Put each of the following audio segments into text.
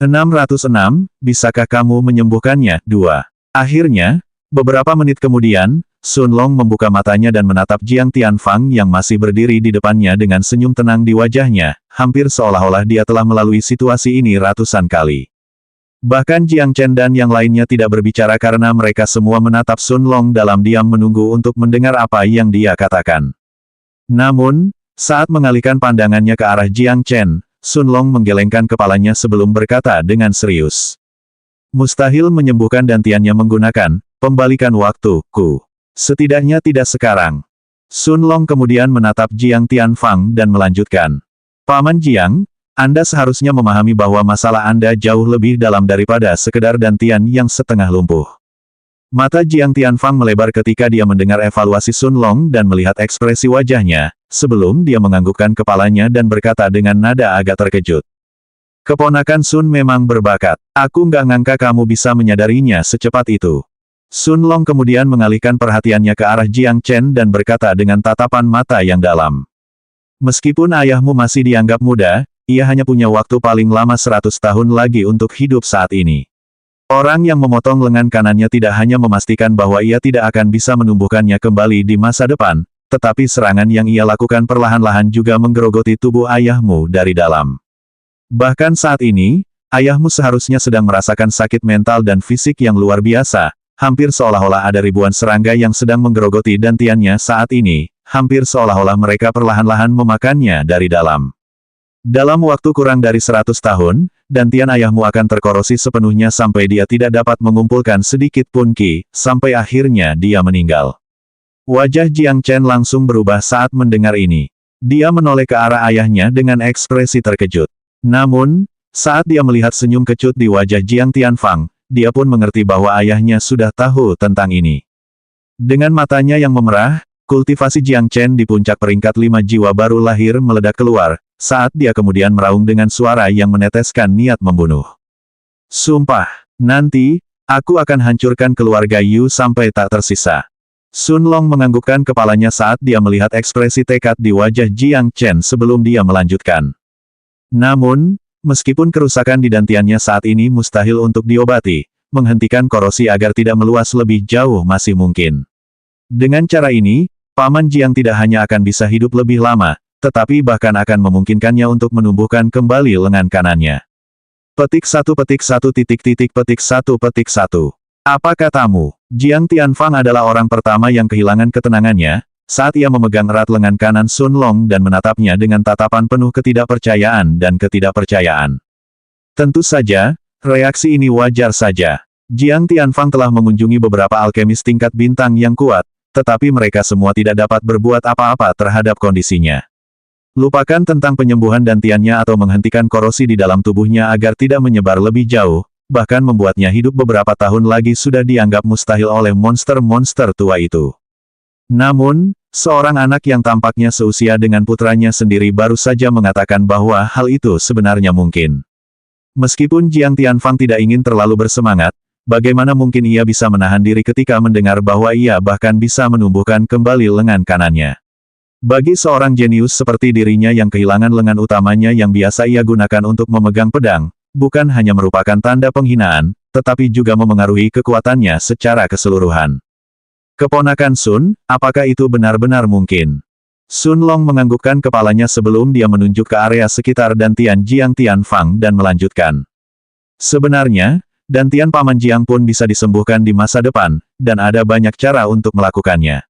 606, bisakah kamu menyembuhkannya? 2. Akhirnya, beberapa menit kemudian, Sun Long membuka matanya dan menatap Jiang Tianfang yang masih berdiri di depannya dengan senyum tenang di wajahnya, hampir seolah-olah dia telah melalui situasi ini ratusan kali. Bahkan Jiang Chen dan yang lainnya tidak berbicara karena mereka semua menatap Sun Long dalam diam menunggu untuk mendengar apa yang dia katakan. Namun, saat mengalihkan pandangannya ke arah Jiang Chen, Sun Long menggelengkan kepalanya sebelum berkata dengan serius. Mustahil menyembuhkan dantiannya menggunakan pembalikan waktu, ku. Setidaknya tidak sekarang. Sun Long kemudian menatap Jiang Tianfang dan melanjutkan. Paman Jiang, Anda seharusnya memahami bahwa masalah Anda jauh lebih dalam daripada sekedar dantian yang setengah lumpuh. Mata Jiang Tianfang melebar ketika dia mendengar evaluasi Sun Long dan melihat ekspresi wajahnya, sebelum dia menganggukkan kepalanya dan berkata dengan nada agak terkejut. Keponakan Sun memang berbakat. Aku nggak ngangka kamu bisa menyadarinya secepat itu. Sun Long kemudian mengalihkan perhatiannya ke arah Jiang Chen dan berkata dengan tatapan mata yang dalam. Meskipun ayahmu masih dianggap muda, ia hanya punya waktu paling lama 100 tahun lagi untuk hidup saat ini. Orang yang memotong lengan kanannya tidak hanya memastikan bahwa ia tidak akan bisa menumbuhkannya kembali di masa depan, tetapi serangan yang ia lakukan perlahan-lahan juga menggerogoti tubuh ayahmu dari dalam. Bahkan saat ini, ayahmu seharusnya sedang merasakan sakit mental dan fisik yang luar biasa, hampir seolah-olah ada ribuan serangga yang sedang menggerogoti dantiannya saat ini, hampir seolah-olah mereka perlahan-lahan memakannya dari dalam. Dalam waktu kurang dari 100 tahun, dantian ayahmu akan terkorosi sepenuhnya sampai dia tidak dapat mengumpulkan sedikit pun ki, sampai akhirnya dia meninggal. Wajah Jiang Chen langsung berubah saat mendengar ini. Dia menoleh ke arah ayahnya dengan ekspresi terkejut. Namun, saat dia melihat senyum kecut di wajah Jiang Tianfang, dia pun mengerti bahwa ayahnya sudah tahu tentang ini. Dengan matanya yang memerah, kultivasi Jiang Chen di puncak peringkat 5 jiwa baru lahir meledak keluar, saat dia kemudian meraung dengan suara yang meneteskan niat membunuh. Sumpah, nanti, aku akan hancurkan keluarga Yu sampai tak tersisa. Sun Long menganggukkan kepalanya saat dia melihat ekspresi tekad di wajah Jiang Chen sebelum dia melanjutkan. Namun, meskipun kerusakan di dantiannya saat ini mustahil untuk diobati, menghentikan korosi agar tidak meluas lebih jauh masih mungkin. Dengan cara ini, Paman Jiang tidak hanya akan bisa hidup lebih lama, tetapi bahkan akan memungkinkannya untuk menumbuhkan kembali lengan kanannya. Petik 1. Apa katamu? Jiang Tianfang adalah orang pertama yang kehilangan ketenangannya, saat ia memegang erat lengan kanan Sun Long dan menatapnya dengan tatapan penuh ketidakpercayaan dan ketidakpercayaan. Tentu saja, reaksi ini wajar saja. Jiang Tianfang telah mengunjungi beberapa alkemis tingkat bintang yang kuat, tetapi mereka semua tidak dapat berbuat apa-apa terhadap kondisinya. Lupakan tentang penyembuhan dantiannya atau menghentikan korosi di dalam tubuhnya agar tidak menyebar lebih jauh, bahkan membuatnya hidup beberapa tahun lagi sudah dianggap mustahil oleh monster-monster tua itu. Namun, seorang anak yang tampaknya seusia dengan putranya sendiri baru saja mengatakan bahwa hal itu sebenarnya mungkin. Meskipun Jiang Tianfang tidak ingin terlalu bersemangat, bagaimana mungkin ia bisa menahan diri ketika mendengar bahwa ia bahkan bisa menumbuhkan kembali lengan kanannya. Bagi seorang jenius seperti dirinya yang kehilangan lengan utamanya yang biasa ia gunakan untuk memegang pedang, bukan hanya merupakan tanda penghinaan, tetapi juga memengaruhi kekuatannya secara keseluruhan. Keponakan Sun, apakah itu benar-benar mungkin? Sun Long menganggukkan kepalanya sebelum dia menunjuk ke area sekitar dantian Jiang Tianfang dan melanjutkan. Sebenarnya, dantian Paman Jiang pun bisa disembuhkan di masa depan, dan ada banyak cara untuk melakukannya.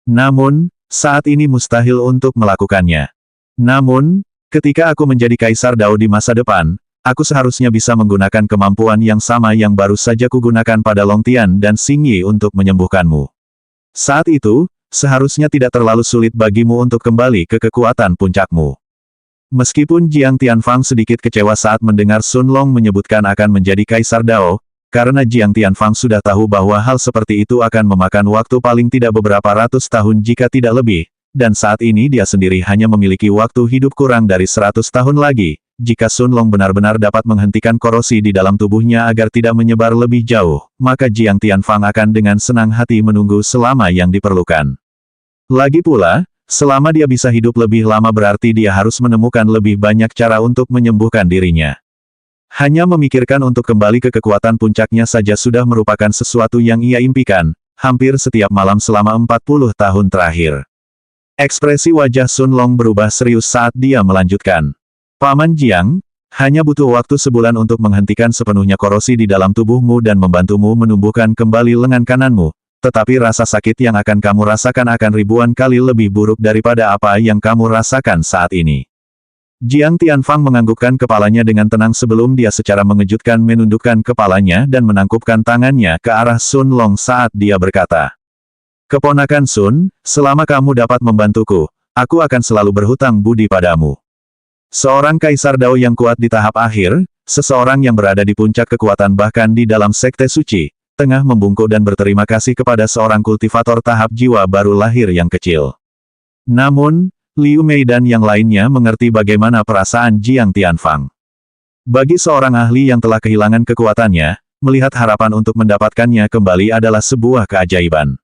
Namun, saat ini mustahil untuk melakukannya. Namun, ketika aku menjadi Kaisar Dao di masa depan, aku seharusnya bisa menggunakan kemampuan yang sama yang baru saja kugunakan pada Long Tian dan Xing Yi untuk menyembuhkanmu. Saat itu, seharusnya tidak terlalu sulit bagimu untuk kembali ke kekuatan puncakmu. Meskipun Jiang Tianfang sedikit kecewa saat mendengar Sun Long menyebutkan akan menjadi Kaisar Dao, karena Jiang Tianfang sudah tahu bahwa hal seperti itu akan memakan waktu paling tidak beberapa ratus tahun jika tidak lebih, dan saat ini dia sendiri hanya memiliki waktu hidup kurang dari 100 tahun lagi. Jika Sun Long benar-benar dapat menghentikan korosi di dalam tubuhnya agar tidak menyebar lebih jauh, maka Jiang Tianfang akan dengan senang hati menunggu selama yang diperlukan. Lagi pula, selama dia bisa hidup lebih lama berarti dia harus menemukan lebih banyak cara untuk menyembuhkan dirinya. Hanya memikirkan untuk kembali ke kekuatan puncaknya saja sudah merupakan sesuatu yang ia impikan, hampir setiap malam selama 40 tahun terakhir. Ekspresi wajah Sun Long berubah serius saat dia melanjutkan. Paman Jiang, hanya butuh waktu sebulan untuk menghentikan sepenuhnya korosi di dalam tubuhmu dan membantumu menumbuhkan kembali lengan kananmu, tetapi rasa sakit yang akan kamu rasakan akan ribuan kali lebih buruk daripada apa yang kamu rasakan saat ini. Jiang Tianfang menganggukkan kepalanya dengan tenang sebelum dia secara mengejutkan menundukkan kepalanya dan menangkupkan tangannya ke arah Sun Long saat dia berkata, "Keponakan Sun, selama kamu dapat membantuku, aku akan selalu berhutang budi padamu." Seorang Kaisar Dao yang kuat di tahap akhir, seseorang yang berada di puncak kekuatan bahkan di dalam sekte suci, tengah membungkuk dan berterima kasih kepada seorang kultivator tahap jiwa baru lahir yang kecil. Namun, Liu Mei dan yang lainnya mengerti bagaimana perasaan Jiang Tianfang. Bagi seorang ahli yang telah kehilangan kekuatannya, melihat harapan untuk mendapatkannya kembali adalah sebuah keajaiban.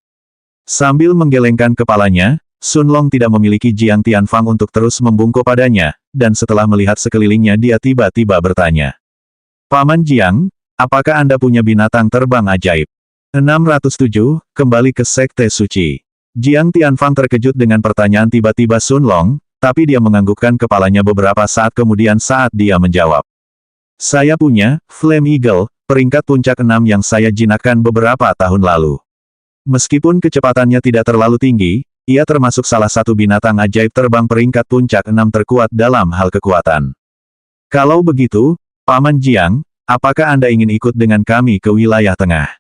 Sambil menggelengkan kepalanya, Sun Long tidak memiliki Jiang Tianfang untuk terus membungkuk padanya, dan setelah melihat sekelilingnya dia tiba-tiba bertanya. "Paman Jiang, apakah Anda punya binatang terbang ajaib?" 607, kembali ke Sekte Suci. Jiang Tianfang terkejut dengan pertanyaan tiba-tiba Sun Long, tapi dia menganggukkan kepalanya beberapa saat kemudian saat dia menjawab. "Saya punya, Flame Eagle, peringkat puncak 6 yang saya jinakkan beberapa tahun lalu. Meskipun kecepatannya tidak terlalu tinggi, ia termasuk salah satu binatang ajaib terbang peringkat puncak 6 terkuat dalam hal kekuatan. Kalau begitu, Paman Jiang, apakah Anda ingin ikut dengan kami ke wilayah tengah?"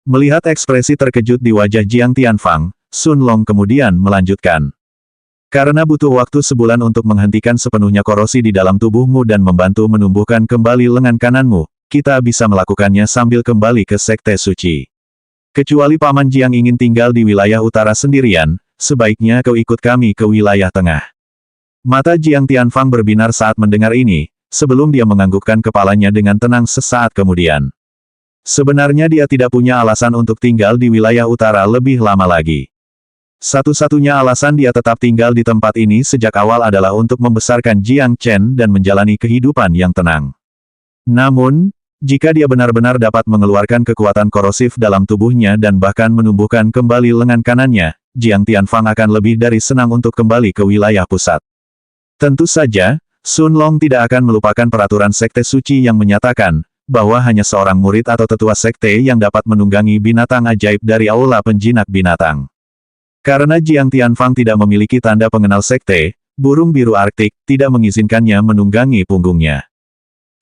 Melihat ekspresi terkejut di wajah Jiang Tianfang, Sun Long kemudian melanjutkan. "Karena butuh waktu sebulan untuk menghentikan sepenuhnya korosi di dalam tubuhmu dan membantu menumbuhkan kembali lengan kananmu, kita bisa melakukannya sambil kembali ke Sekte Suci. Kecuali Paman Jiang ingin tinggal di wilayah utara sendirian, sebaiknya kau ikut kami ke wilayah tengah." Mata Jiang Tianfang berbinar saat mendengar ini, sebelum dia menganggukkan kepalanya dengan tenang sesaat kemudian. Sebenarnya dia tidak punya alasan untuk tinggal di wilayah utara lebih lama lagi. Satu-satunya alasan dia tetap tinggal di tempat ini sejak awal adalah untuk membesarkan Jiang Chen dan menjalani kehidupan yang tenang. Namun, jika dia benar-benar dapat mengeluarkan kekuatan korosif dalam tubuhnya dan bahkan menumbuhkan kembali lengan kanannya, Jiang Tianfang akan lebih dari senang untuk kembali ke wilayah pusat. Tentu saja, Sun Long tidak akan melupakan peraturan Sekte Suci yang menyatakan, bahwa hanya seorang murid atau tetua sekte yang dapat menunggangi binatang ajaib dari aula penjinak binatang. Karena Jiang Tianfang tidak memiliki tanda pengenal sekte, burung biru Arktik tidak mengizinkannya menunggangi punggungnya.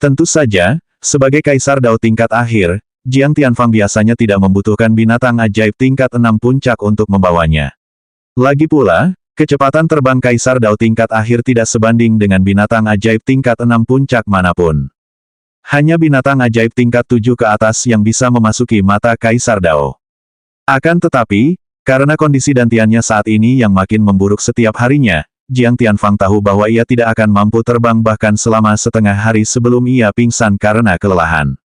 Tentu saja, sebagai Kaisar Dao tingkat akhir, Jiang Tianfang biasanya tidak membutuhkan binatang ajaib tingkat 6 puncak untuk membawanya. Lagi pula, kecepatan terbang Kaisar Dao tingkat akhir tidak sebanding dengan binatang ajaib tingkat 6 puncak manapun. Hanya binatang ajaib tingkat 7 ke atas yang bisa memasuki mata Kaisar Dao. Akan tetapi, karena kondisi dantiannya saat ini yang makin memburuk setiap harinya, Jiang Tianfang tahu bahwa ia tidak akan mampu terbang bahkan selama setengah hari sebelum ia pingsan karena kelelahan.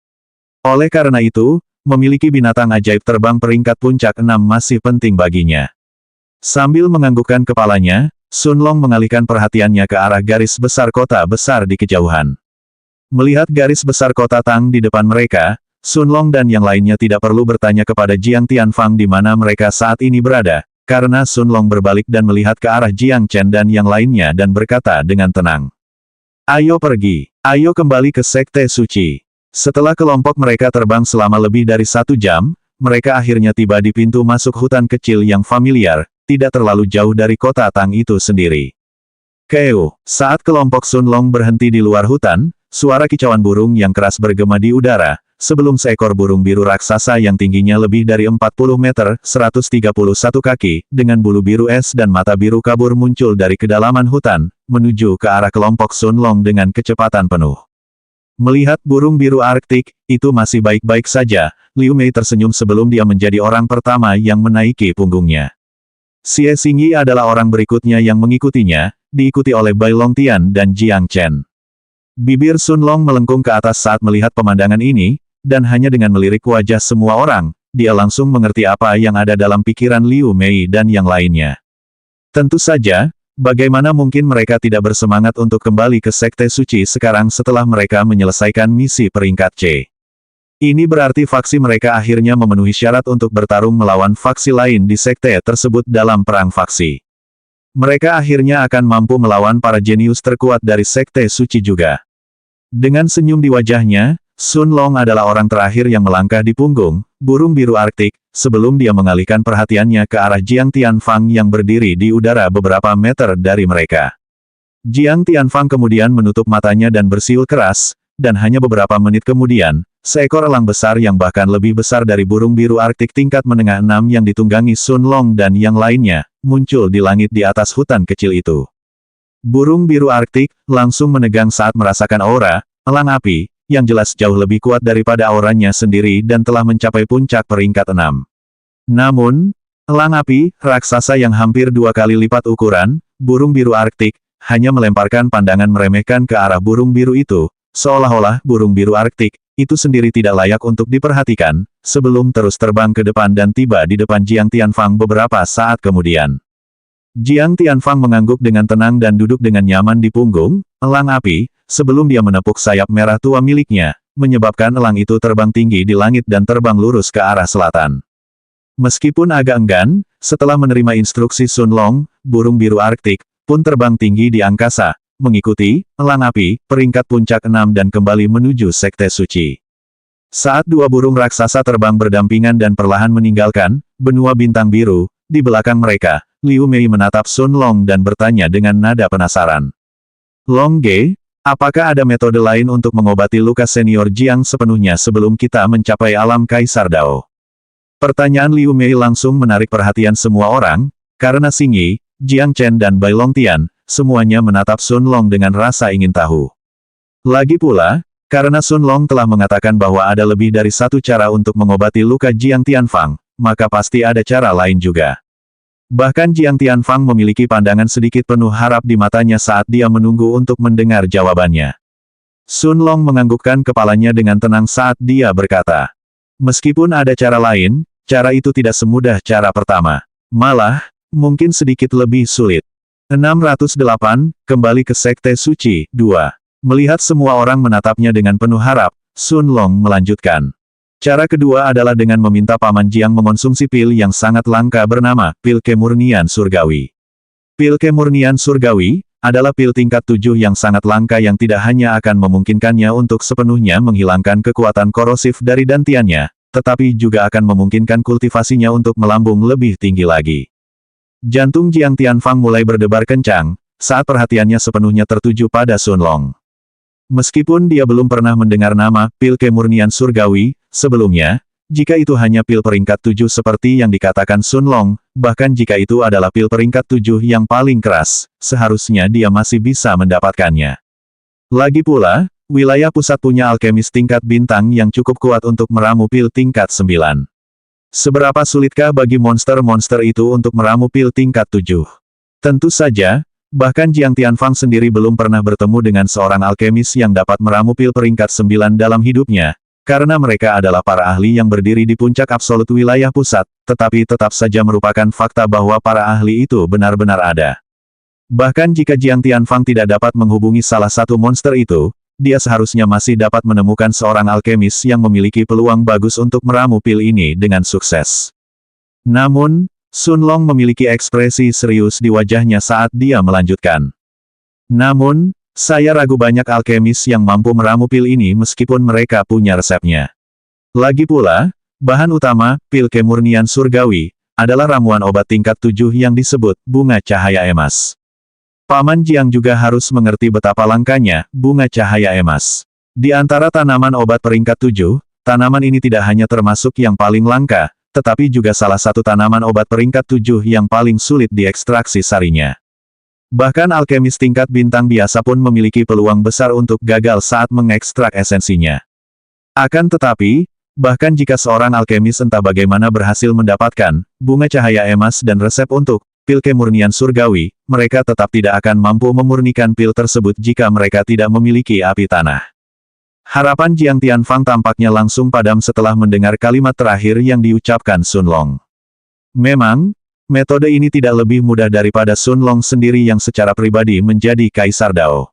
Oleh karena itu, memiliki binatang ajaib terbang peringkat puncak 6 masih penting baginya. Sambil menganggukkan kepalanya, Sun Long mengalihkan perhatiannya ke arah garis besar kota besar di kejauhan. Melihat garis besar kota Tang di depan mereka, Sun Long dan yang lainnya tidak perlu bertanya kepada Jiang Tianfang di mana mereka saat ini berada, karena Sun Long berbalik dan melihat ke arah Jiang Chen dan yang lainnya dan berkata dengan tenang. "Ayo pergi, ayo kembali ke Sekte Suci." Setelah kelompok mereka terbang selama lebih dari 1 jam, mereka akhirnya tiba di pintu masuk hutan kecil yang familiar, tidak terlalu jauh dari kota Tang itu sendiri. Keo, saat kelompok Sun Long berhenti di luar hutan, suara kicauan burung yang keras bergema di udara, sebelum seekor burung biru raksasa yang tingginya lebih dari 40 meter, 131 kaki, dengan bulu biru es dan mata biru kabur muncul dari kedalaman hutan, menuju ke arah kelompok Sun Long dengan kecepatan penuh. Melihat burung biru Arktik, itu masih baik-baik saja, Liu Mei tersenyum sebelum dia menjadi orang pertama yang menaiki punggungnya. Xie Xingyi adalah orang berikutnya yang mengikutinya, diikuti olai Bai Longtian dan Jiang Chen. Bibir Sun Long melengkung ke atas saat melihat pemandangan ini, dan hanya dengan melirik wajah semua orang, dia langsung mengerti apa yang ada dalam pikiran Liu Mei dan yang lainnya. Tentu saja, Bagaimana mungkin mereka tidak bersemangat untuk kembali ke Sekte Suci sekarang setelah mereka menyelesaikan misi peringkat C? Ini berarti faksi mereka akhirnya memenuhi syarat untuk bertarung melawan faksi lain di sekte tersebut dalam perang faksi. Mereka akhirnya akan mampu melawan para jenius terkuat dari Sekte Suci juga. Dengan senyum di wajahnya, Sun Long adalah orang terakhir yang melangkah di punggung burung biru Arktik, sebelum dia mengalihkan perhatiannya ke arah Jiang Tianfang yang berdiri di udara beberapa meter dari mereka. Jiang Tianfang kemudian menutup matanya dan bersiul keras, dan hanya beberapa menit kemudian, seekor elang besar yang bahkan lebih besar dari burung biru Arktik tingkat menengah 6 yang ditunggangi Sun Long dan yang lainnya, muncul di langit di atas hutan kecil itu. Burung biru Arktik langsung menegang saat merasakan aura elang api, yang jelas jauh lebih kuat daripada auranya sendiri dan telah mencapai puncak peringkat 6. Namun, elang api, raksasa yang hampir 2 kali lipat ukuran, burung biru Arktik, hanya melemparkan pandangan meremehkan ke arah burung biru itu, seolah-olah burung biru Arktik itu sendiri tidak layak untuk diperhatikan, sebelum terus terbang ke depan dan tiba di depan Jiang Tianfang beberapa saat kemudian. Jiang Tianfang mengangguk dengan tenang dan duduk dengan nyaman di punggung elang api, sebelum dia menepuk sayap merah tua miliknya, menyebabkan elang itu terbang tinggi di langit dan terbang lurus ke arah selatan. Meskipun agak enggan, setelah menerima instruksi Sun Long, burung biru Arktik pun terbang tinggi di angkasa, mengikuti elang api, peringkat puncak 6 dan kembali menuju Sekte Suci. Saat dua burung raksasa terbang berdampingan dan perlahan meninggalkan benua bintang biru, di belakang mereka, Liu Mei menatap Sun Long dan bertanya dengan nada penasaran. Long Ge, apakah ada metode lain untuk mengobati luka senior Jiang sepenuhnya sebelum kita mencapai alam Kaisar Dao? Pertanyaan Liu Mei langsung menarik perhatian semua orang, karena Xing Yi, Jiang Chen dan Bai Longtian, semuanya menatap Sun Long dengan rasa ingin tahu. Lagi pula, karena Sun Long telah mengatakan bahwa ada lebih dari satu cara untuk mengobati luka Jiang Tianfang, maka pasti ada cara lain juga. Bahkan Jiang Tianfang memiliki pandangan sedikit penuh harap di matanya saat dia menunggu untuk mendengar jawabannya. Sun Long menganggukkan kepalanya dengan tenang saat dia berkata, meskipun ada cara lain, cara itu tidak semudah cara pertama. Malah, mungkin sedikit lebih sulit. 608, kembali ke Sekte Suci, 2. Melihat semua orang menatapnya dengan penuh harap, Sun Long melanjutkan. Cara kedua adalah dengan meminta Paman Jiang mengonsumsi pil yang sangat langka bernama pil kemurnian surgawi. Pil kemurnian surgawi adalah pil tingkat 7 yang sangat langka yang tidak hanya akan memungkinkannya untuk sepenuhnya menghilangkan kekuatan korosif dari dantiannya, tetapi juga akan memungkinkan kultivasinya untuk melambung lebih tinggi lagi. Jantung Jiang Tianfang mulai berdebar kencang, saat perhatiannya sepenuhnya tertuju pada Sun Long. Meskipun dia belum pernah mendengar nama pil kemurnian surgawi sebelumnya, jika itu hanya pil peringkat 7 seperti yang dikatakan Sun Long, bahkan jika itu adalah pil peringkat 7 yang paling keras, seharusnya dia masih bisa mendapatkannya. Lagi pula, wilayah pusat punya alkemis tingkat bintang yang cukup kuat untuk meramu pil tingkat 9. Seberapa sulitkah bagi monster-monster itu untuk meramu pil tingkat 7? Tentu saja, bahkan Jiang Tianfang sendiri belum pernah bertemu dengan seorang alkemis yang dapat meramu pil peringkat 9 dalam hidupnya, karena mereka adalah para ahli yang berdiri di puncak absolut wilayah pusat, tetapi tetap saja merupakan fakta bahwa para ahli itu benar-benar ada. Bahkan jika Jiang Tianfang tidak dapat menghubungi salah satu monster itu, dia seharusnya masih dapat menemukan seorang alkemis yang memiliki peluang bagus untuk meramu pil ini dengan sukses. Namun, Sun Long memiliki ekspresi serius di wajahnya saat dia melanjutkan. Namun, saya ragu banyak alkemis yang mampu meramu pil ini meskipun mereka punya resepnya. Lagi pula, bahan utama, pil kemurnian surgawi, adalah ramuan obat tingkat 7 yang disebut bunga cahaya emas. Paman Jiang juga harus mengerti betapa langkanya bunga cahaya emas. Di antara tanaman obat peringkat 7, tanaman ini tidak hanya termasuk yang paling langka, tetapi juga salah satu tanaman obat peringkat 7 yang paling sulit diekstraksi sarinya. Bahkan alkemis tingkat bintang biasa pun memiliki peluang besar untuk gagal saat mengekstrak esensinya. Akan tetapi, bahkan jika seorang alkemis entah bagaimana berhasil mendapatkan bunga cahaya emas dan resep untuk pil kemurnian surgawi, mereka tetap tidak akan mampu memurnikan pil tersebut jika mereka tidak memiliki api tanah. Harapan Jiang Tianfang tampaknya langsung padam setelah mendengar kalimat terakhir yang diucapkan Sun Long. Memang, Metode ini tidak lebih mudah daripada Sun Long sendiri yang secara pribadi menjadi Kaisar Dao.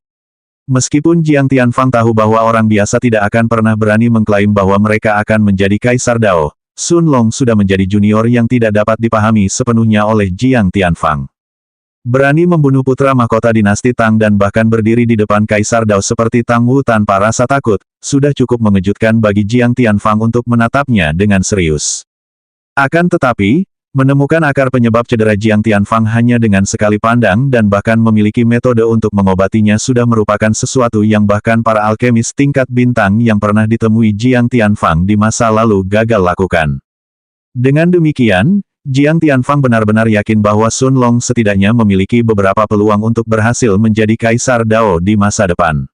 Meskipun Jiang Tianfang tahu bahwa orang biasa tidak akan pernah berani mengklaim bahwa mereka akan menjadi Kaisar Dao, Sun Long sudah menjadi junior yang tidak dapat dipahami sepenuhnya oleh Jiang Tianfang. Berani membunuh putra mahkota dinasti Tang dan bahkan berdiri di depan Kaisar Dao seperti Tang Wu tanpa rasa takut, sudah cukup mengejutkan bagi Jiang Tianfang untuk menatapnya dengan serius. Akan tetapi, menemukan akar penyebab cedera Jiang Tianfang hanya dengan sekali pandang dan bahkan memiliki metode untuk mengobatinya sudah merupakan sesuatu yang bahkan para alkemis tingkat bintang yang pernah ditemui Jiang Tianfang di masa lalu gagal lakukan. Dengan demikian, Jiang Tianfang benar-benar yakin bahwa Sun Long setidaknya memiliki beberapa peluang untuk berhasil menjadi Kaisar Dao di masa depan.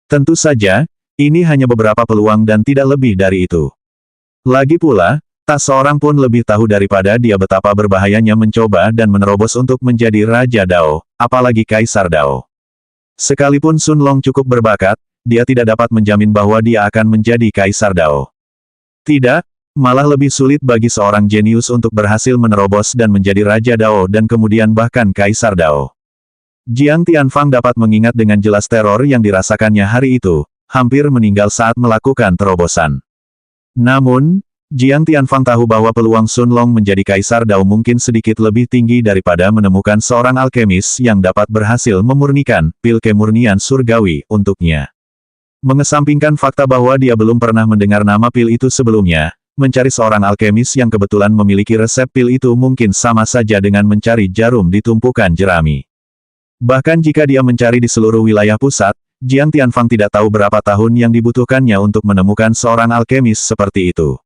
Tentu saja, ini hanya beberapa peluang dan tidak lebih dari itu. Lagi pula, tak seorang pun lebih tahu daripada dia betapa berbahayanya mencoba dan menerobos untuk menjadi Raja Dao, apalagi Kaisar Dao. Sekalipun Sun Long cukup berbakat, dia tidak dapat menjamin bahwa dia akan menjadi Kaisar Dao. Tidak, malah lebih sulit bagi seorang jenius untuk berhasil menerobos dan menjadi Raja Dao dan kemudian bahkan Kaisar Dao. Jiang Tianfang dapat mengingat dengan jelas teror yang dirasakannya hari itu, hampir meninggal saat melakukan terobosan. Namun, Jiang Tianfang tahu bahwa peluang Sun Long menjadi Kaisar Dao mungkin sedikit lebih tinggi daripada menemukan seorang alkemis yang dapat berhasil memurnikan pil kemurnian surgawi untuknya. Mengesampingkan fakta bahwa dia belum pernah mendengar nama pil itu sebelumnya, mencari seorang alkemis yang kebetulan memiliki resep pil itu mungkin sama saja dengan mencari jarum di tumpukan jerami. Bahkan jika dia mencari di seluruh wilayah pusat, Jiang Tianfang tidak tahu berapa tahun yang dibutuhkannya untuk menemukan seorang alkemis seperti itu.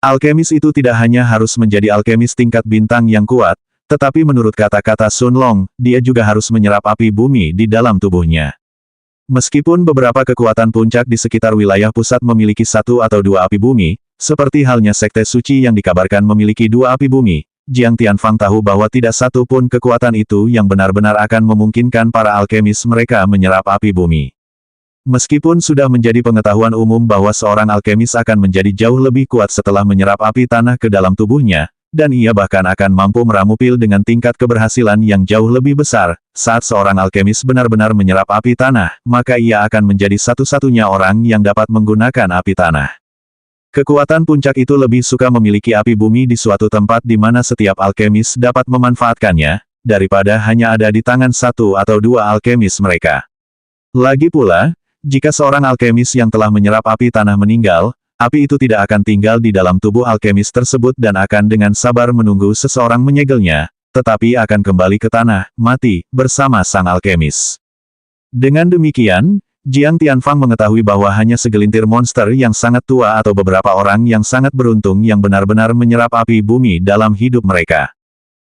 Alkemis itu tidak hanya harus menjadi alkemis tingkat bintang yang kuat, tetapi menurut kata-kata Sun Long, dia juga harus menyerap api bumi di dalam tubuhnya. Meskipun beberapa kekuatan puncak di sekitar wilayah pusat memiliki satu atau dua api bumi, seperti halnya Sekte Suci yang dikabarkan memiliki dua api bumi, Jiang Tianfang tahu bahwa tidak satu pun kekuatan itu yang benar-benar akan memungkinkan para alkemis mereka menyerap api bumi. Meskipun sudah menjadi pengetahuan umum bahwa seorang alkemis akan menjadi jauh lebih kuat setelah menyerap api tanah ke dalam tubuhnya, dan ia bahkan akan mampu meramu pil dengan tingkat keberhasilan yang jauh lebih besar, saat seorang alkemis benar-benar menyerap api tanah, maka ia akan menjadi satu-satunya orang yang dapat menggunakan api tanah. Kekuatan puncak itu lebih suka memiliki api bumi di suatu tempat di mana setiap alkemis dapat memanfaatkannya, daripada hanya ada di tangan satu atau dua alkemis mereka. Lagi pula, jika seorang alkemis yang telah menyerap api tanah meninggal, api itu tidak akan tinggal di dalam tubuh alkemis tersebut dan akan dengan sabar menunggu seseorang menyegelnya, tetapi akan kembali ke tanah, mati, bersama sang alkemis. Dengan demikian, Jiang Tianfang mengetahui bahwa hanya segelintir monster yang sangat tua atau beberapa orang yang sangat beruntung yang benar-benar menyerap api bumi dalam hidup mereka.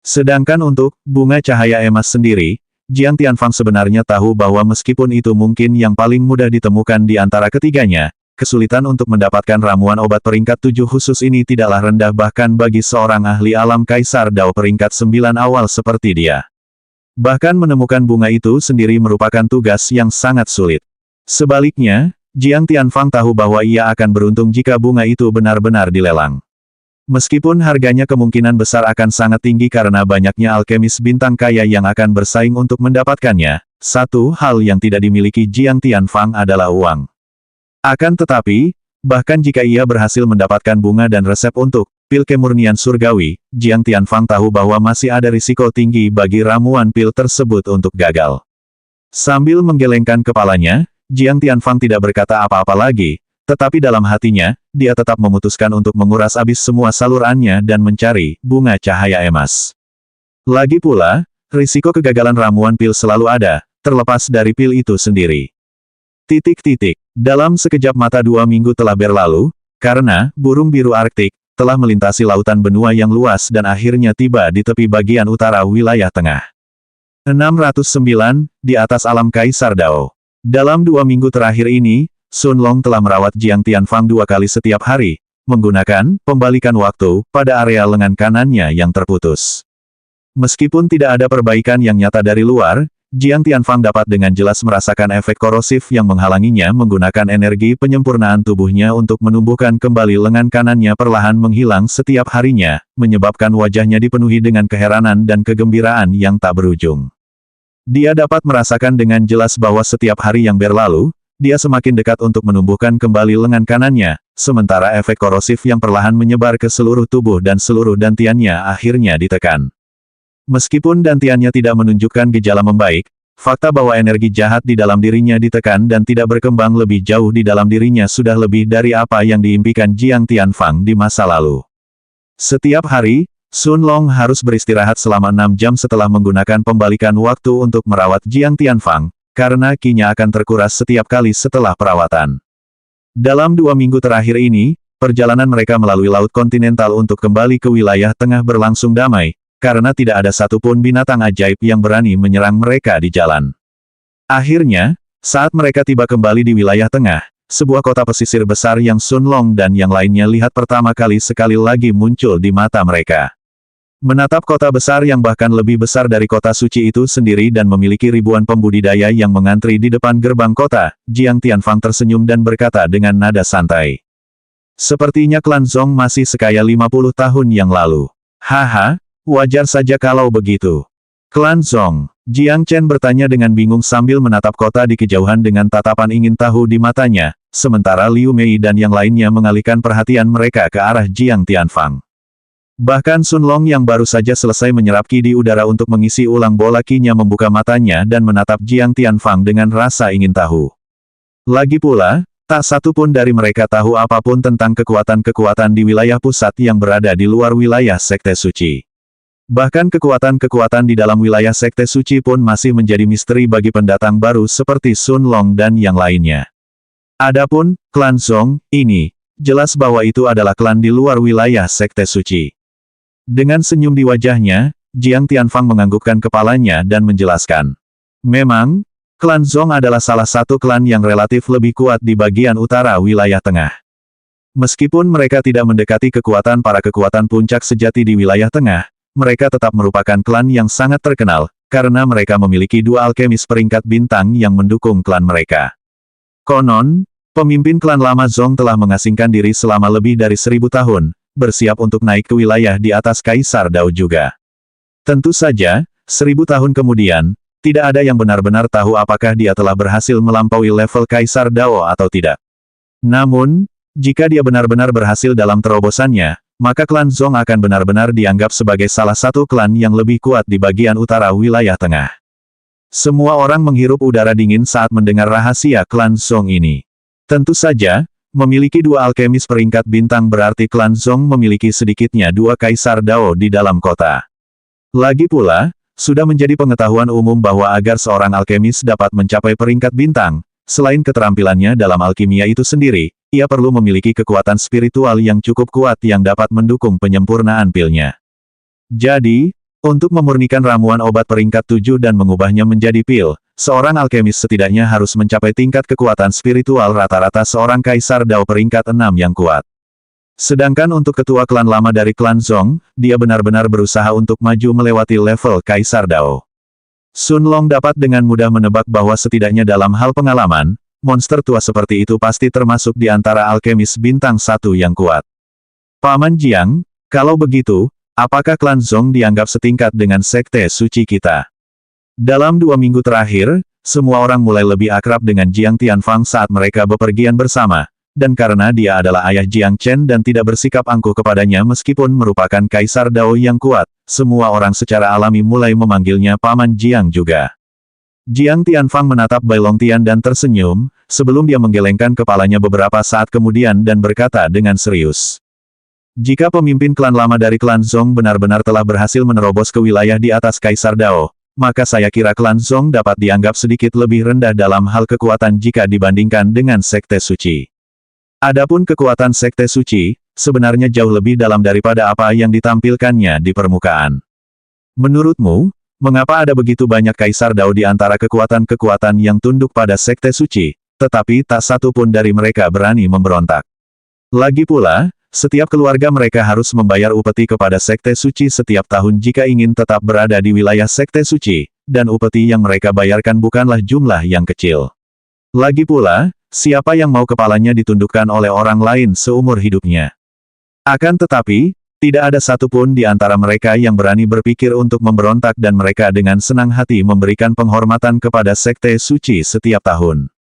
Sedangkan untuk bunga cahaya emas sendiri, Jiang Tianfang sebenarnya tahu bahwa meskipun itu mungkin yang paling mudah ditemukan di antara ketiganya, kesulitan untuk mendapatkan ramuan obat peringkat 7 khusus ini tidaklah rendah bahkan bagi seorang ahli alam Kaisar Dao peringkat 9 awal seperti dia. Bahkan menemukan bunga itu sendiri merupakan tugas yang sangat sulit. Sebaliknya, Jiang Tianfang tahu bahwa ia akan beruntung jika bunga itu benar-benar dilelang. Meskipun harganya kemungkinan besar akan sangat tinggi karena banyaknya alkemis bintang kaya yang akan bersaing untuk mendapatkannya, satu hal yang tidak dimiliki Jiang Tianfang adalah uang. Akan tetapi, bahkan jika ia berhasil mendapatkan bunga dan resep untuk pil kemurnian surgawi, Jiang Tianfang tahu bahwa masih ada risiko tinggi bagi ramuan pil tersebut untuk gagal. Sambil menggelengkan kepalanya, Jiang Tianfang tidak berkata apa-apa lagi, tetapi dalam hatinya, dia tetap memutuskan untuk menguras habis semua salurannya dan mencari bunga cahaya emas. Lagi pula, risiko kegagalan ramuan pil selalu ada, terlepas dari pil itu sendiri. Dalam sekejap mata 2 minggu telah berlalu, karena burung biru Arktik telah melintasi lautan benua yang luas dan akhirnya tiba di tepi bagian utara wilayah tengah. 609, di atas alam Kaisar Dao. Dalam 2 minggu terakhir ini, Sun Long telah merawat Jiang Tianfang 2 kali setiap hari, menggunakan pembalikan waktu pada area lengan kanannya yang terputus. Meskipun tidak ada perbaikan yang nyata dari luar, Jiang Tianfang dapat dengan jelas merasakan efek korosif yang menghalanginya menggunakan energi penyempurnaan tubuhnya untuk menumbuhkan kembali lengan kanannya perlahan menghilang setiap harinya, menyebabkan wajahnya dipenuhi dengan keheranan dan kegembiraan yang tak berujung. Dia dapat merasakan dengan jelas bahwa setiap hari yang berlalu, dia semakin dekat untuk menumbuhkan kembali lengan kanannya, sementara efek korosif yang perlahan menyebar ke seluruh tubuh dan seluruh dantiannya akhirnya ditekan. Meskipun dantiannya tidak menunjukkan gejala membaik, fakta bahwa energi jahat di dalam dirinya ditekan dan tidak berkembang lebih jauh di dalam dirinya sudah lebih dari apa yang diimpikan Jiang Tianfang di masa lalu. Setiap hari, Sun Long harus beristirahat selama 6 jam setelah menggunakan pembalikan waktu untuk merawat Jiang Tianfang, karena ki-nya akan terkuras setiap kali setelah perawatan. Dalam 2 minggu terakhir ini, perjalanan mereka melalui Laut Kontinental untuk kembali ke wilayah tengah berlangsung damai, karena tidak ada satupun binatang ajaib yang berani menyerang mereka di jalan. Akhirnya, saat mereka tiba kembali di wilayah tengah, sebuah kota pesisir besar yang Sun Long dan yang lainnya lihat pertama kali sekali lagi muncul di mata mereka. Menatap kota besar yang bahkan lebih besar dari kota suci itu sendiri dan memiliki ribuan pembudidaya yang mengantri di depan gerbang kota, Jiang Tianfang tersenyum dan berkata dengan nada santai. Sepertinya klan Zong masih sekaya 50 tahun yang lalu. Haha. Wajar saja kalau begitu. Klan Zong. Jiang Chen bertanya dengan bingung sambil menatap kota di kejauhan dengan tatapan ingin tahu di matanya, sementara Liu Mei dan yang lainnya mengalihkan perhatian mereka ke arah Jiang Tianfang. Bahkan Sun Long yang baru saja selesai menyerap ki di udara untuk mengisi ulang bola ki-nya membuka matanya dan menatap Jiang Tianfang dengan rasa ingin tahu. Lagi pula, tak satu pun dari mereka tahu apapun tentang kekuatan-kekuatan di wilayah pusat yang berada di luar wilayah Sekte Suci. Bahkan kekuatan-kekuatan di dalam wilayah Sekte Suci pun masih menjadi misteri bagi pendatang baru seperti Sun Long dan yang lainnya. Adapun, klan Zong, ini, jelas bahwa itu adalah klan di luar wilayah Sekte Suci. Dengan senyum di wajahnya, Jiang Tianfang menganggukkan kepalanya dan menjelaskan. Memang, klan Zong adalah salah satu klan yang relatif lebih kuat di bagian utara wilayah tengah. Meskipun mereka tidak mendekati kekuatan para kekuatan puncak sejati di wilayah tengah, mereka tetap merupakan klan yang sangat terkenal, karena mereka memiliki 2 alkemis peringkat bintang yang mendukung klan mereka. Konon, pemimpin klan lama Zong telah mengasingkan diri selama lebih dari 1000 tahun, bersiap untuk naik ke wilayah di atas Kaisar Dao juga. Tentu saja, 1000 tahun kemudian, tidak ada yang benar-benar tahu apakah dia telah berhasil melampaui level Kaisar Dao atau tidak. Namun, jika dia benar-benar berhasil dalam terobosannya, maka klan Zong akan benar-benar dianggap sebagai salah satu klan yang lebih kuat di bagian utara wilayah tengah. Semua orang menghirup udara dingin saat mendengar rahasia klan Zong ini. Tentu saja, memiliki 2 alkemis peringkat bintang berarti klan Zong memiliki sedikitnya 2 Kaisar Dao di dalam kota. Lagi pula, sudah menjadi pengetahuan umum bahwa agar seorang alkemis dapat mencapai peringkat bintang, selain keterampilannya dalam alkimia itu sendiri, ia perlu memiliki kekuatan spiritual yang cukup kuat yang dapat mendukung penyempurnaan pilnya. Jadi, untuk memurnikan ramuan obat peringkat 7 dan mengubahnya menjadi pil, seorang alkemis setidaknya harus mencapai tingkat kekuatan spiritual rata-rata seorang Kaisar Dao peringkat 6 yang kuat. Sedangkan untuk ketua klan lama dari klan Zong, dia benar-benar berusaha untuk maju melewati level Kaisar Dao. Sun Long dapat dengan mudah menebak bahwa setidaknya dalam hal pengalaman, monster tua seperti itu pasti termasuk di antara alkemis bintang 1 yang kuat. Paman Jiang, kalau begitu, apakah klan Zong dianggap setingkat dengan Sekte Suci kita? Dalam 2 minggu terakhir, semua orang mulai lebih akrab dengan Jiang Tianfang saat mereka bepergian bersama, dan karena dia adalah ayah Jiang Chen dan tidak bersikap angkuh kepadanya meskipun merupakan Kaisar Dao yang kuat, semua orang secara alami mulai memanggilnya Paman Jiang juga. Jiang Tianfang menatap Bai Longtian dan tersenyum, sebelum dia menggelengkan kepalanya beberapa saat kemudian dan berkata dengan serius. Jika pemimpin klan lama dari klan Zong benar-benar telah berhasil menerobos ke wilayah di atas Kaisar Dao, maka saya kira klan Zong dapat dianggap sedikit lebih rendah dalam hal kekuatan jika dibandingkan dengan Sekte Suci. Adapun kekuatan Sekte Suci, sebenarnya jauh lebih dalam daripada apa yang ditampilkannya di permukaan. Menurutmu, mengapa ada begitu banyak Kaisar Dao di antara kekuatan-kekuatan yang tunduk pada Sekte Suci, tetapi tak satu pun dari mereka berani memberontak? Lagi pula, Setiap keluarga mereka harus membayar upeti kepada Sekte Suci setiap tahun jika ingin tetap berada di wilayah Sekte Suci, dan upeti yang mereka bayarkan bukanlah jumlah yang kecil. Lagi pula, siapa yang mau kepalanya ditundukkan oleh orang lain seumur hidupnya? Akan tetapi, tidak ada satupun di antara mereka yang berani berpikir untuk memberontak dan mereka dengan senang hati memberikan penghormatan kepada Sekte Suci setiap tahun.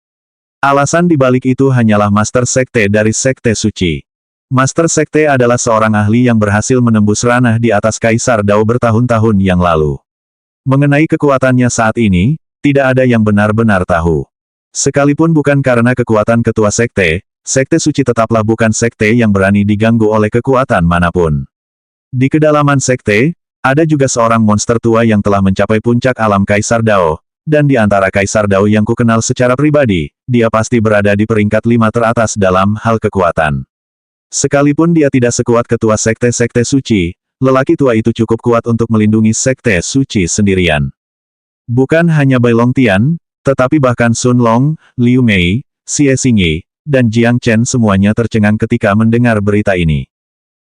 Alasan dibalik itu hanyalah Master Sekte dari Sekte Suci. Master Sekte adalah seorang ahli yang berhasil menembus ranah di atas Kaisar Dao bertahun-tahun yang lalu. Mengenai kekuatannya saat ini, tidak ada yang benar-benar tahu. Sekalipun bukan karena kekuatan ketua sekte, Sekte Suci tetaplah bukan sekte yang berani diganggu oleh kekuatan manapun. Di kedalaman sekte, ada juga seorang monster tua yang telah mencapai puncak alam Kaisar Dao, dan di antara Kaisar Dao yang kukenal secara pribadi, dia pasti berada di peringkat 5 teratas dalam hal kekuatan. Sekalipun dia tidak sekuat ketua sekte-sekte suci, lelaki tua itu cukup kuat untuk melindungi Sekte Suci sendirian. Bukan hanya Bai Longtian, tetapi bahkan Sun Long, Liu Mei, Xie Xingyi, dan Jiang Chen semuanya tercengang ketika mendengar berita ini.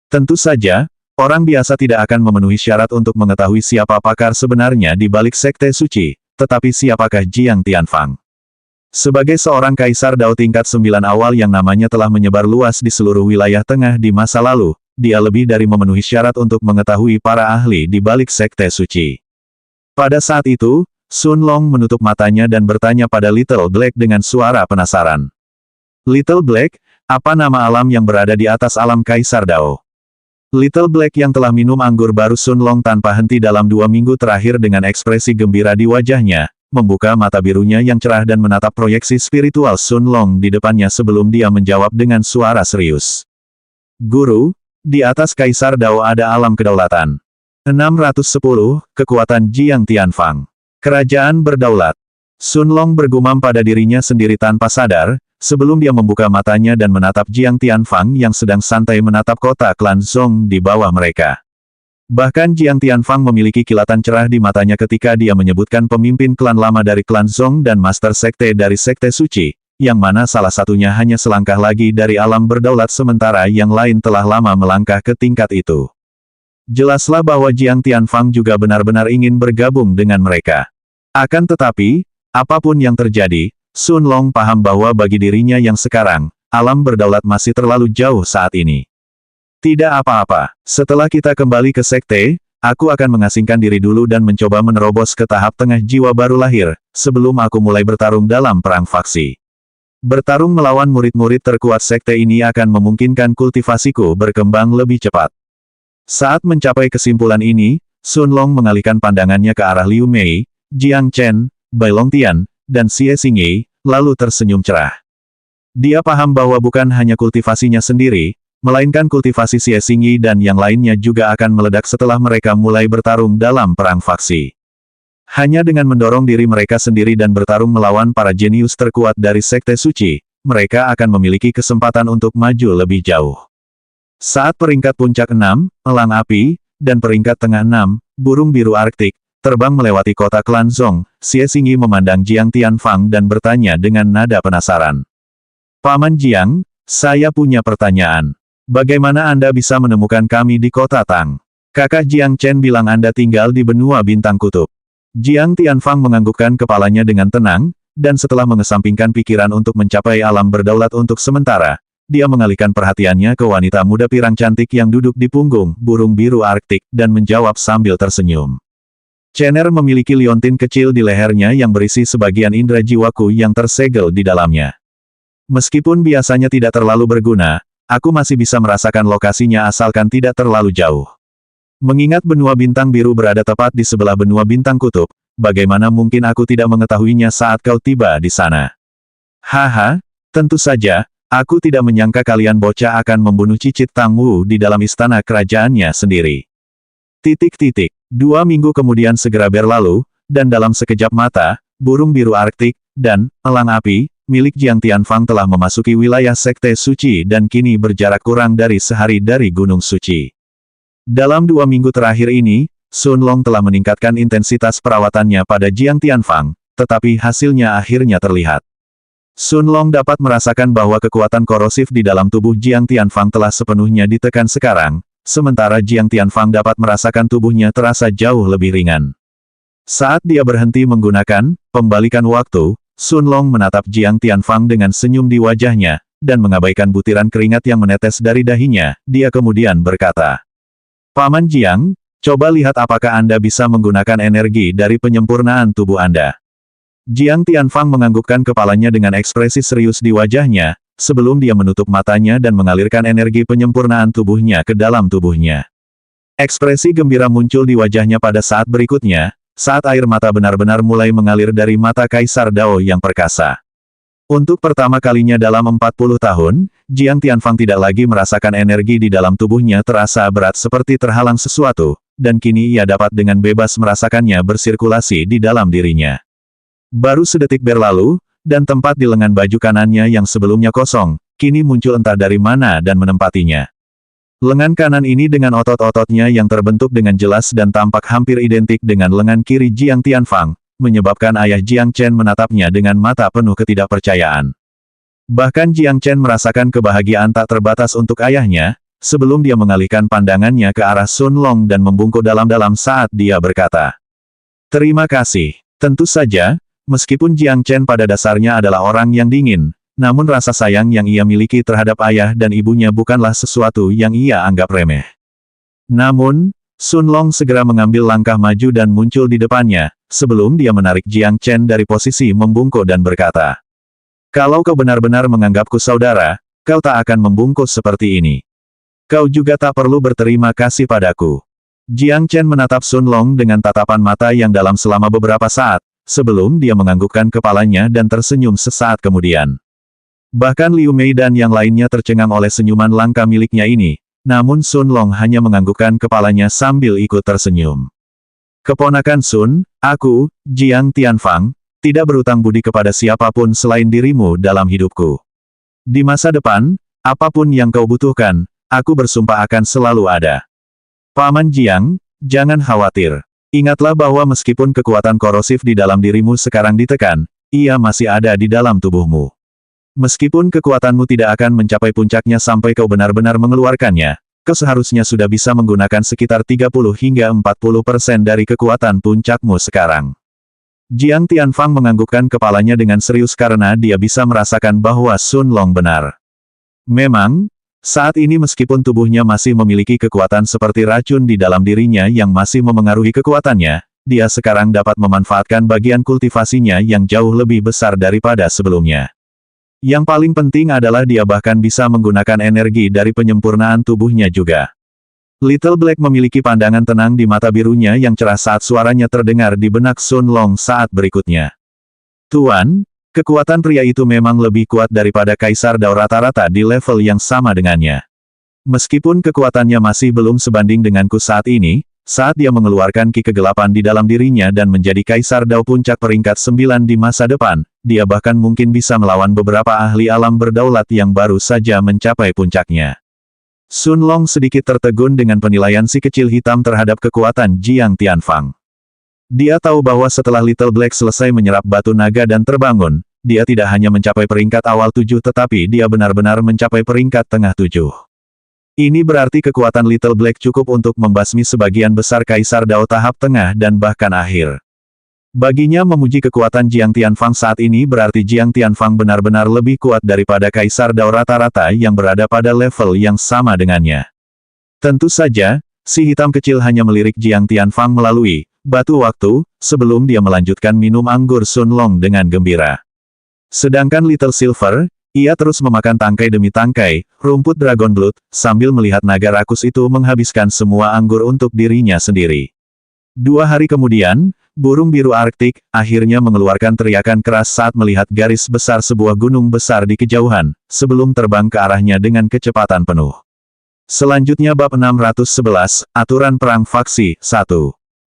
Tentu saja, orang biasa tidak akan memenuhi syarat untuk mengetahui siapa pakar sebenarnya di balik Sekte Suci, tetapi siapakah Jiang Tianfang? Sebagai seorang Kaisar Dao tingkat 9 awal yang namanya telah menyebar luas di seluruh wilayah tengah di masa lalu, dia lebih dari memenuhi syarat untuk mengetahui para ahli di balik Sekte Suci. Pada saat itu, Sun Long menutup matanya dan bertanya pada Little Black dengan suara penasaran. Little Black, apa nama alam yang berada di atas alam Kaisar Dao? Little Black yang telah minum anggur baru Sun Long tanpa henti dalam 2 minggu terakhir dengan ekspresi gembira di wajahnya, membuka mata birunya yang cerah dan menatap proyeksi spiritual Sun Long di depannya sebelum dia menjawab dengan suara serius. Guru, di atas Kaisar Dao ada alam kedaulatan. 610, kekuatan Jiang Tianfang. Kerajaan berdaulat. Sun Long bergumam pada dirinya sendiri tanpa sadar, sebelum dia membuka matanya dan menatap Jiang Tianfang yang sedang santai menatap kota klan Zong di bawah mereka. Bahkan Jiang Tianfang memiliki kilatan cerah di matanya ketika dia menyebutkan pemimpin klan lama dari klan Zong dan Master Sekte dari Sekte Suci, yang mana salah satunya hanya selangkah lagi dari alam berdaulat sementara yang lain telah lama melangkah ke tingkat itu. Jelaslah bahwa Jiang Tianfang juga benar-benar ingin bergabung dengan mereka. Akan tetapi, apapun yang terjadi, Sun Long paham bahwa bagi dirinya yang sekarang, alam berdaulat masih terlalu jauh saat ini. Tidak apa-apa, setelah kita kembali ke sekte, aku akan mengasingkan diri dulu dan mencoba menerobos ke tahap tengah jiwa baru lahir, sebelum aku mulai bertarung dalam perang faksi. Bertarung melawan murid-murid terkuat sekte ini akan memungkinkan kultivasiku berkembang lebih cepat. Saat mencapai kesimpulan ini, Sun Long mengalihkan pandangannya ke arah Liu Mei, Jiang Chen, Bai Longtian, dan Xie Xingyi, lalu tersenyum cerah. Dia paham bahwa bukan hanya kultivasinya sendiri, melainkan kultivasi Xie Xingyi dan yang lainnya juga akan meledak setelah mereka mulai bertarung dalam perang faksi. Hanya dengan mendorong diri mereka sendiri dan bertarung melawan para jenius terkuat dari Sekte Suci, mereka akan memiliki kesempatan untuk maju lebih jauh. Saat peringkat puncak 6, Elang Api, dan peringkat tengah 6, Burung Biru Arktik, terbang melewati kota klan Zong, Xie Xingyi memandang Jiang Tianfang dan bertanya dengan nada penasaran. Paman Jiang, saya punya pertanyaan. Bagaimana Anda bisa menemukan kami di kota Tang? Kakak Jiang Chen bilang Anda tinggal di benua bintang kutub. Jiang Tianfang menganggukkan kepalanya dengan tenang, dan setelah mengesampingkan pikiran untuk mencapai alam berdaulat untuk sementara, dia mengalihkan perhatiannya ke wanita muda pirang cantik yang duduk di punggung burung biru Arktik dan menjawab sambil tersenyum. Chener memiliki liontin kecil di lehernya yang berisi sebagian indera jiwaku yang tersegel di dalamnya. Meskipun biasanya tidak terlalu berguna, aku masih bisa merasakan lokasinya asalkan tidak terlalu jauh. Mengingat benua bintang biru berada tepat di sebelah benua bintang kutub, bagaimana mungkin aku tidak mengetahuinya saat kau tiba di sana? Haha, tentu saja, aku tidak menyangka kalian bocah akan membunuh cicit Tang Wu di dalam istana kerajaannya sendiri. 2 minggu kemudian segera berlalu, dan dalam sekejap mata, burung biru Arktik, dan elang api, milik Jiang Tianfang telah memasuki wilayah Sekte Suci dan kini berjarak kurang dari sehari dari Gunung Suci. Dalam 2 minggu terakhir ini, Sun Long telah meningkatkan intensitas perawatannya pada Jiang Tianfang, tetapi hasilnya akhirnya terlihat. Sun Long dapat merasakan bahwa kekuatan korosif di dalam tubuh Jiang Tianfang telah sepenuhnya ditekan sekarang, sementara Jiang Tianfang dapat merasakan tubuhnya terasa jauh lebih ringan. Saat dia berhenti menggunakan pembalikan waktu, Sun Long menatap Jiang Tianfang dengan senyum di wajahnya, dan mengabaikan butiran keringat yang menetes dari dahinya, dia kemudian berkata, "Paman Jiang, coba lihat apakah Anda bisa menggunakan energi dari penyempurnaan tubuh Anda." Jiang Tianfang menganggukkan kepalanya dengan ekspresi serius di wajahnya, sebelum dia menutup matanya dan mengalirkan energi penyempurnaan tubuhnya ke dalam tubuhnya. Ekspresi gembira muncul di wajahnya pada saat berikutnya, saat air mata benar-benar mulai mengalir dari mata Kaisar Dao yang perkasa. Untuk pertama kalinya dalam 40 tahun, Jiang Tianfang tidak lagi merasakan energi di dalam tubuhnya terasa berat seperti terhalang sesuatu, dan kini ia dapat dengan bebas merasakannya bersirkulasi di dalam dirinya. Baru sedetik berlalu, dan tempat di lengan baju kanannya yang sebelumnya kosong, kini muncul entah dari mana dan menempatinya. Lengan kanan ini dengan otot-ototnya yang terbentuk dengan jelas dan tampak hampir identik dengan lengan kiri Jiang Tianfang, menyebabkan ayah Jiang Chen menatapnya dengan mata penuh ketidakpercayaan. Bahkan Jiang Chen merasakan kebahagiaan tak terbatas untuk ayahnya, sebelum dia mengalihkan pandangannya ke arah Sun Long dan membungkuk dalam-dalam saat dia berkata, "Terima kasih." Tentu saja, meskipun Jiang Chen pada dasarnya adalah orang yang dingin, namun rasa sayang yang ia miliki terhadap ayah dan ibunya bukanlah sesuatu yang ia anggap remeh. Namun, Sun Long segera mengambil langkah maju dan muncul di depannya, sebelum dia menarik Jiang Chen dari posisi membungkuk dan berkata, "Kalau kau benar-benar menganggapku saudara, kau tak akan membungkuk seperti ini. Kau juga tak perlu berterima kasih padaku." Jiang Chen menatap Sun Long dengan tatapan mata yang dalam selama beberapa saat, sebelum dia menganggukkan kepalanya dan tersenyum sesaat kemudian. Bahkan Liu Mei dan yang lainnya tercengang oleh senyuman langka miliknya ini, namun Sun Long hanya menganggukkan kepalanya sambil ikut tersenyum. "Keponakan Sun, aku, Jiang Tianfang, tidak berutang budi kepada siapapun selain dirimu dalam hidupku. Di masa depan, apapun yang kau butuhkan, aku bersumpah akan selalu ada. Paman Jiang, jangan khawatir. Ingatlah bahwa meskipun kekuatan korosif di dalam dirimu sekarang ditekan, ia masih ada di dalam tubuhmu. Meskipun kekuatanmu tidak akan mencapai puncaknya sampai kau benar-benar mengeluarkannya, kau seharusnya sudah bisa menggunakan sekitar 30 hingga 40% dari kekuatan puncakmu sekarang." Jiang Tianfang menganggukkan kepalanya dengan serius karena dia bisa merasakan bahwa Sun Long benar. Memang, saat ini meskipun tubuhnya masih memiliki kekuatan seperti racun di dalam dirinya yang masih memengaruhi kekuatannya, dia sekarang dapat memanfaatkan bagian kultivasinya yang jauh lebih besar daripada sebelumnya. Yang paling penting adalah dia bahkan bisa menggunakan energi dari penyempurnaan tubuhnya juga. Little Black memiliki pandangan tenang di mata birunya yang cerah saat suaranya terdengar di benak Sun Long saat berikutnya. "Tuan, kekuatan pria itu memang lebih kuat daripada Kaisar Dao rata-rata di level yang sama dengannya. Meskipun kekuatannya masih belum sebanding denganku saat ini, saat dia mengeluarkan ki kegelapan di dalam dirinya dan menjadi Kaisar Dao puncak peringkat 9 di masa depan, dia bahkan mungkin bisa melawan beberapa ahli alam berdaulat yang baru saja mencapai puncaknya." Sun Long sedikit tertegun dengan penilaian si kecil hitam terhadap kekuatan Jiang Tianfang. Dia tahu bahwa setelah Little Black selesai menyerap batu naga dan terbangun, dia tidak hanya mencapai peringkat awal 7 tetapi dia benar-benar mencapai peringkat tengah 7. Ini berarti kekuatan Little Black cukup untuk membasmi sebagian besar Kaisar Dao tahap tengah dan bahkan akhir. Baginya memuji kekuatan Jiang Tianfang saat ini berarti Jiang Tianfang benar-benar lebih kuat daripada Kaisar Dao rata-rata yang berada pada level yang sama dengannya. Tentu saja, si hitam kecil hanya melirik Jiang Tianfang melalui batu waktu, sebelum dia melanjutkan minum anggur Sun Long dengan gembira. Sedangkan Little Silver, ia terus memakan tangkai demi tangkai rumput Dragon Blood, sambil melihat naga rakus itu menghabiskan semua anggur untuk dirinya sendiri. 2 hari kemudian, burung biru Arktik akhirnya mengeluarkan teriakan keras saat melihat garis besar sebuah gunung besar di kejauhan, sebelum terbang ke arahnya dengan kecepatan penuh. Selanjutnya bab 611, Aturan Perang Faksi 1.